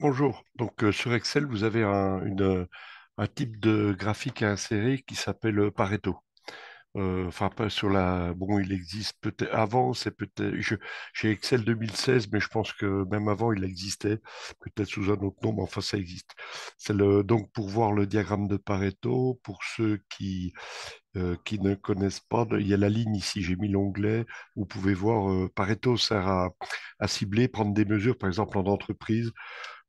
Bonjour. Donc, sur Excel, vous avez un type de graphique à insérer qui s'appelle Pareto. Enfin, pas sur la. Bon, il existe peut-être. Avant, c'est peut-être. J'ai Excel 2016, mais je pense que même avant, il existait, peut-être sous un autre nom, mais enfin, ça existe. Donc, pour voir le diagramme de Pareto, pour ceux qui ne connaissent pas, il y a la ligne ici, j'ai mis l'onglet. Vous pouvez voir, Pareto sert à cibler, prendre des mesures, par exemple en entreprise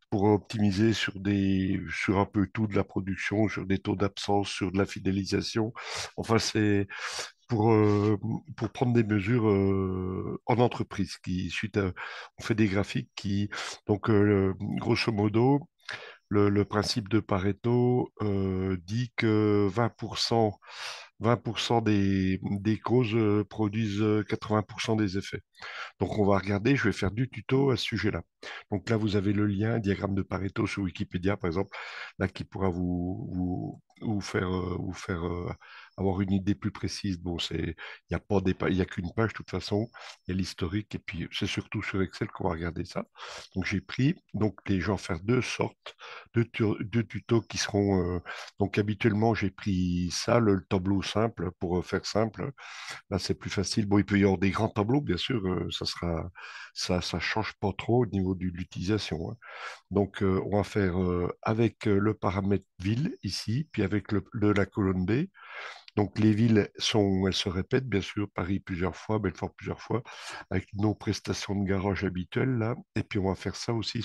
pour optimiser sur un peu tout de la production, sur des taux d'absence, sur de la fidélisation. Enfin, c'est pour, euh, pour prendre des mesures en entreprise. On fait des graphiques grosso modo, le principe de Pareto dit que 20% des causes produisent 80% des effets. Donc, on va regarder, je vais faire du tuto à ce sujet-là. Donc là, vous avez le lien, diagramme de Pareto sur Wikipédia, par exemple, là, qui pourra vous faire avoir une idée plus précise. Bon, il n'y a pas il y a qu'une page, de toute façon, il y a l'historique, et puis c'est surtout sur Excel qu'on va regarder ça. Donc j'ai pris, donc les gens faire deux sortes de tutos qui seront, donc habituellement, j'ai pris ça, le tableau simple, pour faire simple. Là, c'est plus facile. Bon, il peut y avoir des grands tableaux, bien sûr, ça change pas trop au niveau de l'utilisation, hein. Donc, on va faire avec le paramètre ville ici, puis avec la colonne B. Donc, les villes elles se répètent, bien sûr, Paris plusieurs fois, Belfort plusieurs fois, avec nos prestations de garage habituelles, là. Et puis, on va faire ça aussi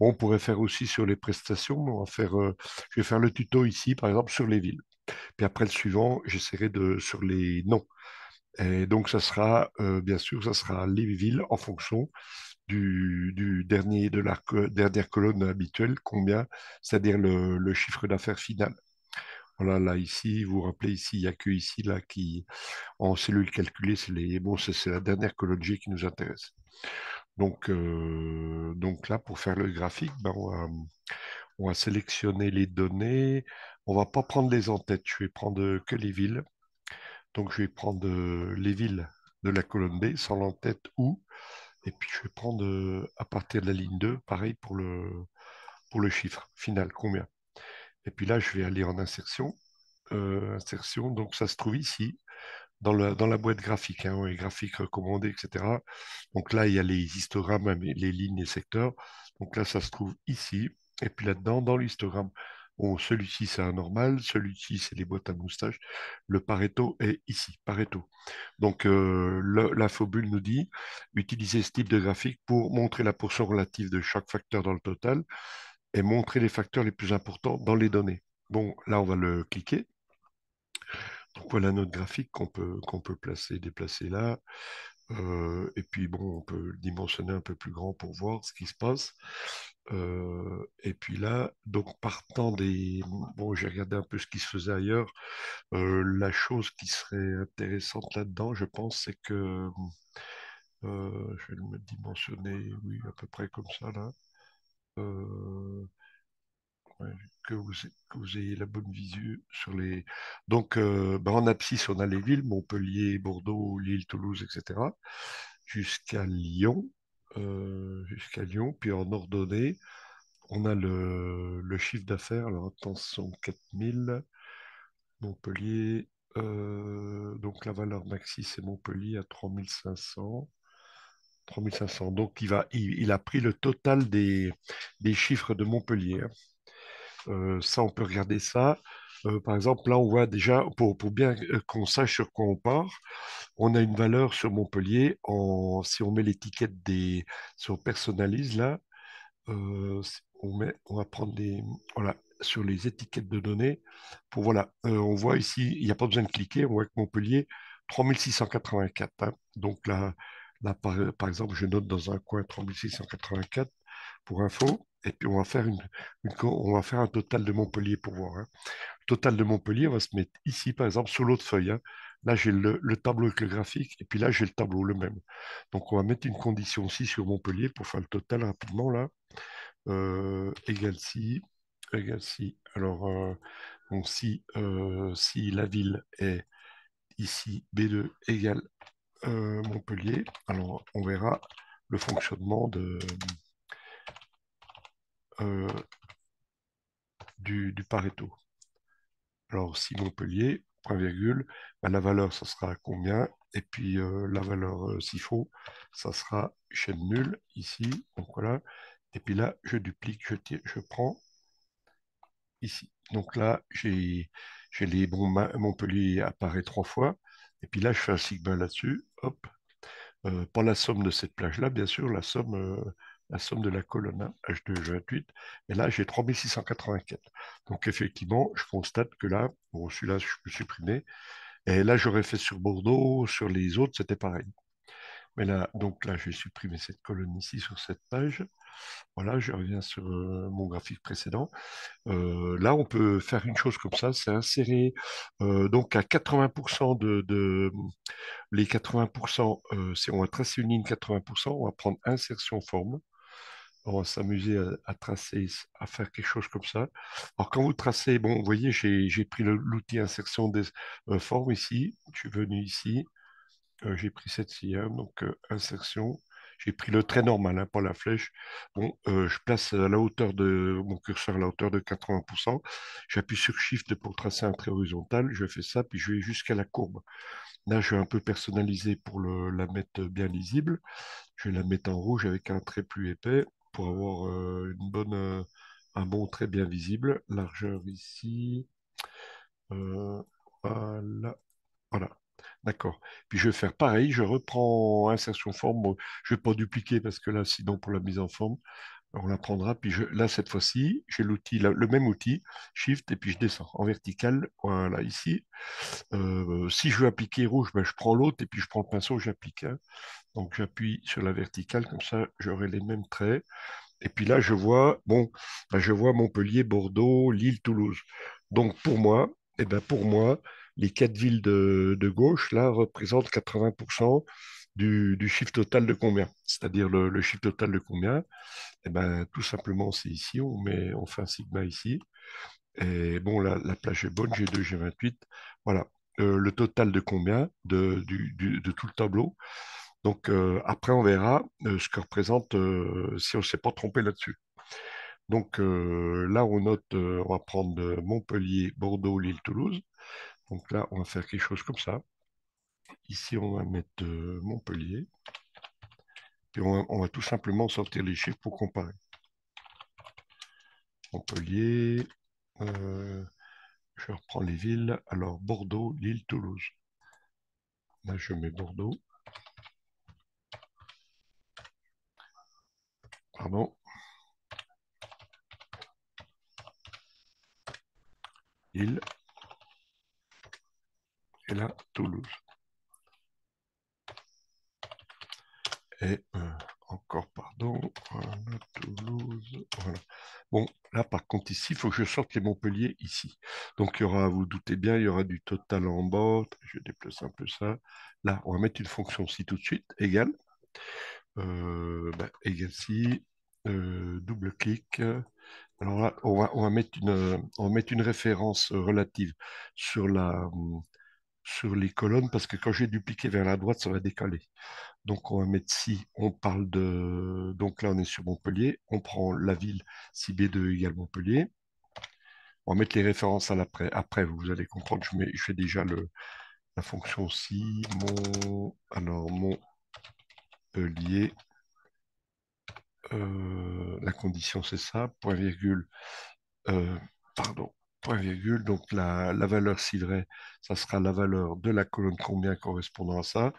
on pourrait faire aussi sur les prestations, mais je vais faire le tuto ici, par exemple, sur les villes. Puis après, le suivant, sur les noms. Et donc, bien sûr, ça sera les villes en fonction de la dernière colonne habituelle, combien, c'est-à-dire le chiffre d'affaires final. Voilà, là, ici, vous vous rappelez, ici, il n'y a que ici, là, en cellules calculées, c'est la dernière colonne G qui nous intéresse. Donc là, pour faire le graphique, on va sélectionner les données. On va pas prendre les en-têtes, je vais prendre que les villes. Donc, je vais prendre les villes de la colonne B, sans l'en-tête ou. Et puis, je vais prendre à partir de la ligne 2, pareil pour le chiffre final, combien. Et puis là, je vais aller en insertion. Insertion, donc ça se trouve ici, dans la boîte graphique, hein, les graphiques recommandés, etc. Donc là, il y a les histogrammes, hein, les lignes, les secteurs. Donc là, ça se trouve ici. Et puis là-dedans, dans l'histogramme, bon, celui-ci, c'est un normal. Celui-ci, c'est les boîtes à moustaches. Le Pareto est ici, Pareto. Donc, l'infobule nous dit, utiliser ce type de graphique pour montrer la portion relative de chaque facteur dans le total et montrer les facteurs les plus importants dans les données. Bon, là, on va le cliquer. Donc, voilà notre graphique qu'on peut déplacer là. Et puis, bon, on peut le dimensionner un peu plus grand pour voir ce qui se passe. Et puis là, donc partant des... Bon, j'ai regardé un peu ce qui se faisait ailleurs. La chose qui serait intéressante là-dedans, je pense, c'est que je vais le mettre dimensionné, oui, à peu près comme ça, là. Euh, ouais, que vous ayez la bonne visu sur les... Donc, en abscisse, on a les villes, Montpellier, Bordeaux, Lille, Toulouse, etc. Jusqu'à Lyon. Jusqu'à Lyon. Puis en ordonnée, on a le chiffre d'affaires. Alors, attention, 4000. Montpellier. Donc, la valeur maxi, c'est Montpellier à 3500. 3500. Donc, il a pris le total des chiffres de Montpellier, hein. Ça, on peut regarder ça. Par exemple, là, on voit déjà, pour bien qu'on sache sur quoi on part, on a une valeur sur Montpellier. Si on met l'étiquette si on personnalise là, on va prendre voilà, sur les étiquettes de données. Voilà, on voit ici, il n'y a pas besoin de cliquer, on voit que Montpellier, 3684, hein. Donc là par exemple, je note dans un coin 3684 pour info, et puis on va faire un total de Montpellier pour voir, hein. Total de Montpellier, on va se mettre ici, par exemple, sur l'autre feuille, hein. Là, j'ai le tableau avec le graphique, et puis là, j'ai le tableau, le même. Donc, on va mettre une condition aussi sur Montpellier pour faire le total rapidement, là. Égale si, égale si. Alors, donc si la ville est ici, B2 égale Montpellier, alors on verra le fonctionnement euh, du Pareto. Alors, si Montpellier, point virgule, ben, la valeur, ça sera combien? Et puis la valeur s'il faut, ça sera chaîne nulle ici. Donc voilà. Et puis là, je duplique, je prends ici. Donc là, j'ai les bons Montpellier apparaît 3 fois. Et puis là, je fais un sigma là-dessus. Hop. Pas la somme de cette plage-là, bien sûr, la somme de la colonne hein, H2, H28. Et là, j'ai 3684. Donc effectivement, je constate que là, bon, celui-là, je peux supprimer. Et là, j'aurais fait sur Bordeaux, sur les autres, c'était pareil. Mais là, donc là, je vais supprimer cette colonne ici sur cette page. Voilà, je reviens sur mon graphique précédent. Là, on peut faire une chose comme ça, c'est insérer donc à 80% les 80%, si on va tracer une ligne 80%, on va prendre insertion forme. On va s'amuser à tracer, à faire quelque chose comme ça. Alors, quand vous tracez, bon, vous voyez, j'ai pris l'outil insertion des formes ici. Je suis venu ici. J'ai pris cette-ci, hein, donc insertion. J'ai pris le trait normal, hein, pas la flèche. Bon, je place à la hauteur de mon curseur à la hauteur de 80%. J'appuie sur Shift pour tracer un trait horizontal. Je fais ça, puis je vais jusqu'à la courbe. Là, je vais un peu personnaliser pour la mettre bien lisible. Je vais la mettre en rouge avec un trait plus épais pour avoir un bon trait bien visible. Largeur ici. Euh, voilà. Voilà. D'accord. Puis je vais faire pareil. Je reprends insertion forme. Bon, je ne vais pas dupliquer parce que là, sinon, pour la mise en forme, on la prendra. Puis là, cette fois-ci, j'ai l'outil, le même outil, Shift, et puis je descends en vertical. Voilà, ici. Si je veux appliquer rouge, ben, je prends l'autre et puis je prends le pinceau, j'applique, hein. Donc j'appuie sur la verticale, comme ça j'aurai les mêmes traits. Et puis là, je vois, bon, ben, je vois Montpellier, Bordeaux, Lille, Toulouse. Donc pour moi, les 4 villes de gauche, là, représentent 80% du chiffre total de combien? C'est-à-dire le chiffre total de combien? Eh ben, tout simplement, c'est ici, on fait un sigma ici. Et bon, la plage est bonne, G2, G28. Voilà. Le total de combien de tout le tableau. Donc après, on verra ce que représente si on ne s'est pas trompé là-dessus. Donc là, on note, on va prendre Montpellier, Bordeaux, Lille, Toulouse. Donc là, on va faire quelque chose comme ça. Ici, on va mettre Montpellier. Et on va tout simplement sortir les chiffres pour comparer. Montpellier, euh, je reprends les villes. Alors, Bordeaux, Lille, Toulouse. Là, je mets Bordeaux. Pardon. Lille. Et là, Toulouse. Et encore, pardon. Voilà, Toulouse. Voilà. Bon, là, par contre, ici, il faut que je sorte les Montpellier ici. Donc, il y aura, vous, vous doutez bien, il y aura du total en bas. Je déplace un peu ça. Là, on va mettre une fonction ci tout de suite, égale. Égale ci. Double-clic. Alors là, on va mettre une référence relative sur sur les colonnes parce que quand j'ai dupliqué vers la droite, ça va décaler. Donc on va mettre si on parle de... Donc là, on est sur Montpellier. On prend la ville si B2 égale Montpellier. On va mettre les références à l'après. Après, vous allez comprendre, je fais déjà la fonction si alors Montpellier. La condition, c'est ça. Point virgule. euh, pardon, point virgule, donc la valeur si vrai, ça sera la valeur de la colonne combien correspondant à ça.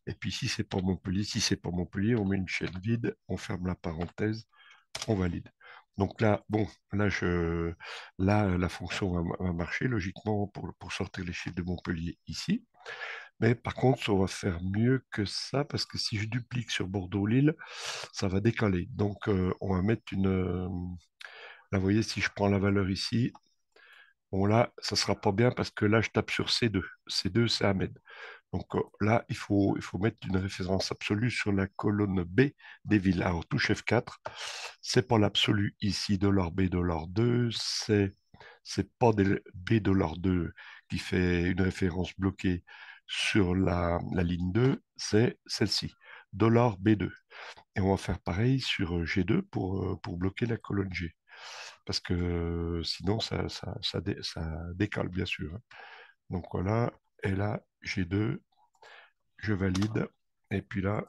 Et puis si c'est pas Montpellier, si c'est pas Montpellier, on met une chaîne vide, on ferme la parenthèse, on valide. Donc là, bon, là, la fonction va marcher logiquement pour sortir les chiffres de Montpellier ici. Mais par contre, on va faire mieux que ça parce que si je duplique sur Bordeaux-Lille, ça va décaler. Donc, on va mettre là, vous voyez, si je prends la valeur ici, bon là, ça sera pas bien parce que là, je tape sur C2. C2, c'est Ahmed. Donc là, il faut mettre une référence absolue sur la colonne B des villes. Alors, touche F4, c'est pas l'absolu ici, $B, $2, c'est pas B$2 qui fait une référence bloquée sur la ligne 2, c'est celle-ci, $B2. Et on va faire pareil sur G2 pour bloquer la colonne G. parce que sinon ça décale bien sûr, hein. Donc voilà, et là j'ai deux, je valide, et puis là,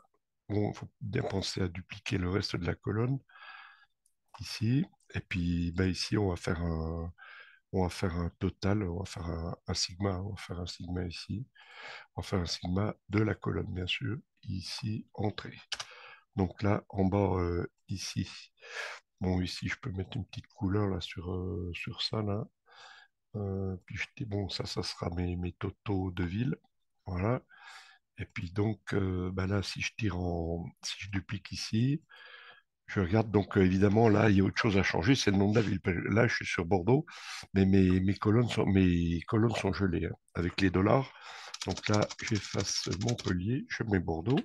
bon, il faut bien penser à dupliquer le reste de la colonne ici, et puis ben, ici on va faire un total, on va faire un sigma, on va faire un sigma ici, on va faire un sigma de la colonne bien sûr, ici entrée. Donc là en bas ici, bon ici je peux mettre une petite couleur là sur ça là. Puis je dis, bon, ça sera mes totaux de ville. Voilà. Et puis donc, bah là, si je duplique ici, je regarde, donc évidemment, là, il y a autre chose à changer, c'est le nom de la ville. Là, je suis sur Bordeaux, mais mes colonnes sont gelées, hein, avec les dollars. Donc là, j'efface Montpellier, je mets Bordeaux,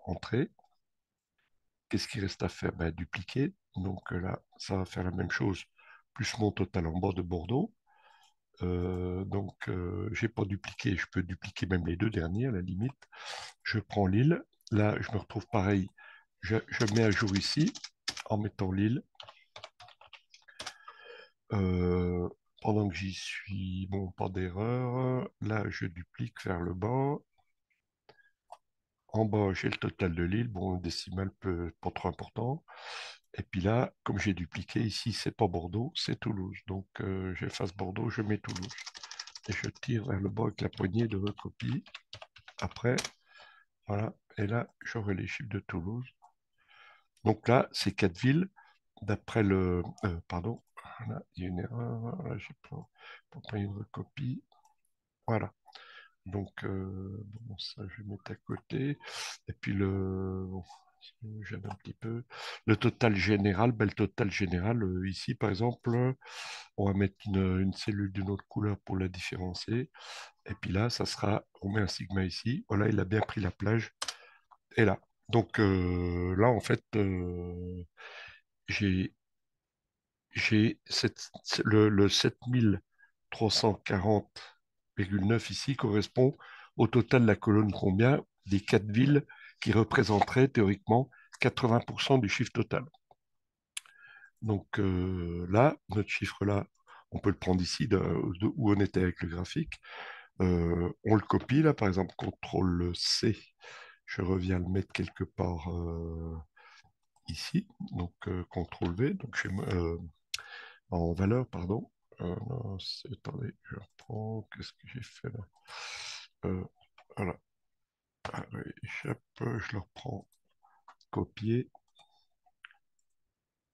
entrée. Qu'est-ce qui reste à faire? Bah, dupliquer. Donc là, ça va faire la même chose, plus mon total en bas de Bordeaux. J'ai pas dupliqué, je peux dupliquer même les deux derniers à la limite. Je prends l'île, là je me retrouve pareil, je mets à jour ici en mettant l'île. Euh, Pendant que j'y suis, bon, pas d'erreur, là je duplique vers le bas. En bas, j'ai le total de l'île, bon, le décimal peut pas trop important. Et puis là, comme j'ai dupliqué ici, c'est pas Bordeaux, c'est Toulouse. Donc j'efface Bordeaux, je mets Toulouse. Et je tire vers le bas avec la poignée de recopie. Après, voilà. Et là, j'aurai les chiffres de Toulouse. Donc là, ces quatre villes, d'après le... pardon, là, il y a une erreur. Là, j'ai pas une recopie. Voilà. Donc, bon, ça, je vais mettre à côté. Et puis, bon, j'aime un petit peu. Le total général, ben, le total général, ici, par exemple, on va mettre une cellule d'une autre couleur pour la différencier. Et puis là, ça sera, on met un sigma ici. Voilà, il a bien pris la plage. Et là. Donc là, en fait, j'ai le 7340,9 ici correspond au total de la colonne combien des quatre villes qui représenteraient théoriquement 80% du chiffre total. Donc là, notre chiffre là, on peut le prendre ici où on était avec le graphique. On le copie là, par exemple, CTRL C. Je reviens le mettre quelque part ici. Donc CTRL V. Donc en valeur, pardon. Non, attendez, je reprends. Qu'est-ce que j'ai fait là? Euh, voilà. Allez, je le reprends. Copier.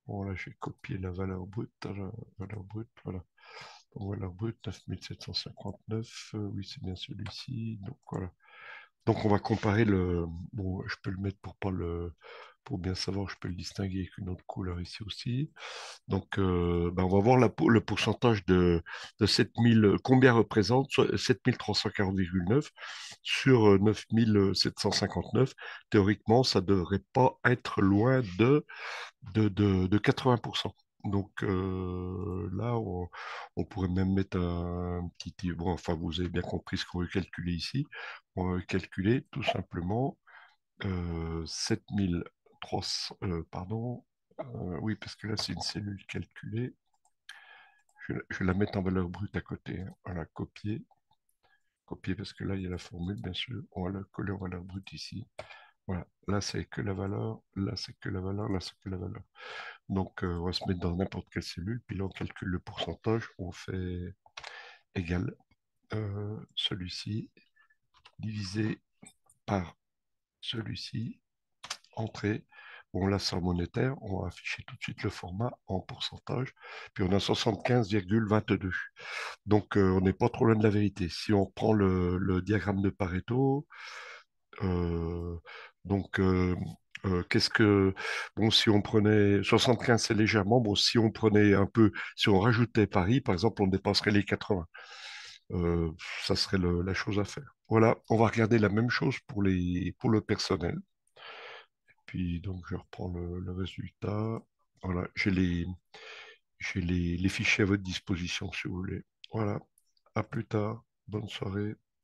Bon, là, j'ai copié la valeur brute. La valeur brute, voilà. Donc, valeur brute, 9759. Oui, c'est bien celui-ci. Donc, voilà. Donc, on va comparer le. Bon, je peux le mettre pour pas le. Pour bien savoir, je peux le distinguer avec une autre couleur ici aussi. Donc, ben, on va voir le pourcentage de 7000, combien représente 7340,9 sur 9759. Théoriquement, ça ne devrait pas être loin de 80%. Donc là, on pourrait même mettre un petit... Bon, enfin, vous avez bien compris ce qu'on veut calculer ici. On veut calculer tout simplement 7300... pardon. Oui, parce que là, c'est une cellule calculée. Je vais la mettre en valeur brute à côté, hein. Voilà, copier. Copier parce que là, il y a la formule, bien sûr. On va la coller en valeur brute ici. Voilà, là, c'est que la valeur. Là, c'est que la valeur. Là, c'est que la valeur. Donc, on va se mettre dans n'importe quelle cellule. Puis là, on calcule le pourcentage. On fait égal celui-ci divisé par celui-ci. Entrée. Bon, là, c'est en monétaire. On va afficher tout de suite le format en pourcentage. Puis on a 75,22. Donc, on n'est pas trop loin de la vérité. Si on prend le diagramme de Pareto, euh, donc, qu'est-ce que... Bon, si on prenait 75, c'est légèrement. Bon, si on prenait un peu, si on rajoutait Paris, par exemple, on dépasserait les 80. Euh, Ça serait la chose à faire. Voilà, on va regarder la même chose pour le personnel. Puis, donc, je reprends le résultat. Voilà, j'ai les fichiers à votre disposition si vous voulez. Voilà, à plus tard. Bonne soirée.